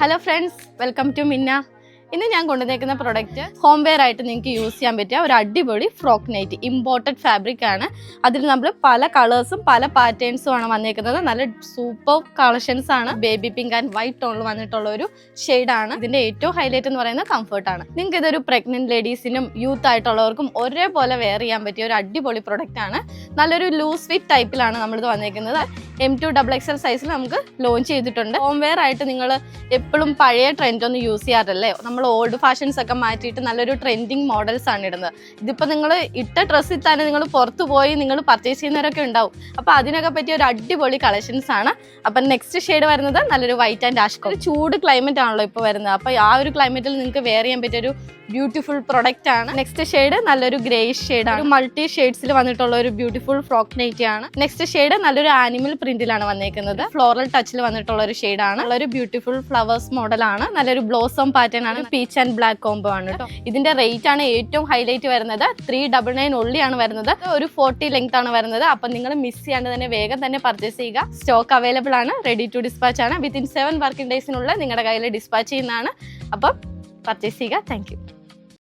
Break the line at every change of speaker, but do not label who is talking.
Hello friends, welcome to മിന്ന. ഇന്ന് ഞാൻ കൊണ്ടുവന്നേക്കുന്ന പ്രൊഡക്റ്റ് ഹോം വെയർ ആയിട്ട് നിങ്ങൾക്ക് യൂസ് ചെയ്യാൻ പറ്റിയ ഒരു അടിപൊളി ഫ്രോക്ക് നൈറ്റ്. ഇമ്പോർട്ടഡ് ഫാബ്രിക് ആണ്. അതിൽ നമ്മൾ പല കളേഴ്സും പല പാറ്റേൺസും ആണ് വന്നേക്കുന്നത്. നല്ല സൂപ്പർ കളക്ഷൻസ് ആണ്. ബേബി പിങ്ക് ആൻഡ് വൈറ്റ് ടോണിൽ വന്നിട്ടുള്ള ഒരു ഷെയ്ഡാണ്. ഇതിന്റെ ഏറ്റവും ഹൈലൈറ്റ് എന്ന് പറയുന്നത് കംഫർട്ടാണ്. നിങ്ങൾക്ക് ഇതൊരു പ്രഗ്നന്റ് ലേഡീസിനും യൂത്ത് ആയിട്ടുള്ളവർക്കും ഒരേപോലെ വെയർ ചെയ്യാൻ പറ്റിയ ഒരു അടിപൊളി പ്രൊഡക്റ്റ് ആണ്. നല്ലൊരു ലൂസ് ഫിറ്റ് ടൈപ്പിലാണ് നമ്മളിത് വന്നേക്കുന്നത്. M2 XXL സൈസിൽ നമുക്ക് ലോഞ്ച് ചെയ്തിട്ടുണ്ട്. ഹോം വെയർ ആയിട്ട് നിങ്ങൾ എപ്പോഴും പഴയ ട്രെൻഡ് ഒന്നും യൂസ് ചെയ്യാറില്ലേ? നമ്മൾ ഓൾഡ് ഫാഷൻസ് ഒക്കെ മാറ്റിയിട്ട് നല്ലൊരു ട്രെൻഡിങ് മോഡൽസ് ആണ് ഇടുന്നത്. ഇതിപ്പോൾ നിങ്ങൾ ഇട്ട ഡ്രസ്സിൽ തന്നെ നിങ്ങൾ പുറത്തു പോയി നിങ്ങൾ പർച്ചേസ് ചെയ്യുന്നവരൊക്കെ ഉണ്ടാവും. അപ്പോൾ അതിനൊക്കെ പറ്റിയ ഒരു അടിപൊളി കളക്ഷൻസ് ആണ്. അപ്പം നെക്സ്റ്റ് ഷെയ്ഡ് വരുന്നത് നല്ലൊരു വൈറ്റ് ആൻഡ് ആഷ് കളർ. ചൂട് ക്ലൈമറ്റ് ആണല്ലോ ഇപ്പോൾ വരുന്നത്. അപ്പോൾ ആ ഒരു ക്ലൈമറ്റിൽ നിങ്ങൾക്ക് വെയർ ചെയ്യാൻ പറ്റിയൊരു ബ്യൂട്ടിഫുൾ പ്രൊഡക്റ്റ് ആണ്. നെക്സ്റ്റ് ഷെയ്ഡ് നല്ലൊരു ഗ്രേഷ് ഷെയ്ഡാണ്. മൾട്ടി ഷെയ്ഡ്സിൽ വന്നിട്ടുള്ള ഒരു ബ്യൂട്ടിഫുൾ ഫ്രോക്ക് നൈറ്റി ആണ്. നെക്സ്റ്റ് ഷെയ്ഡ് നല്ലൊരു ആനിമൽ പ്രിന്റിലാണ് വന്നേക്കുന്നത്. ഫ്ലോറൽ ടച്ചിൽ വന്നിട്ടുള്ള ഒരു ഷെയ്ഡാണ്. ഒരു ബ്യൂട്ടിഫുൾ ഫ്ലവേഴ്സ് മോഡലാണ്. നല്ലൊരു ബ്ലോസം പാറ്റേൺ ആണ്. പീച്ച് ആൻഡ് ബ്ലാക്ക് കോംബോ ആണ് കേട്ടോ. ഇതിന്റെ റേറ്റ് ആണ് ഏറ്റവും ഹൈലൈറ്റ് വരുന്നത്. 399 only ആണ് വരുന്നത്. ഒരു 40 ലെങ്ത് ആണ് വരുന്നത്. അപ്പം നിങ്ങൾ മിസ് ചെയ്യാണ്ട് തന്നെ വേഗം തന്നെ പർച്ചേസ് ചെയ്യുക. സ്റ്റോക്ക് അവൈലബിൾ ആണ്. റെഡി ടു ഡിസ്പാച്ച് ആണ്. വിത്തിൻ 7 വർക്കിംഗ് ഡേയ്സിനുള്ളിൽ നിങ്ങളുടെ കയ്യിൽ ഡിസ്പാച്ച് ചെയ്യുന്നതാണ്. അപ്പം പർച്ചേസ് ചെയ്യുക. Thank you.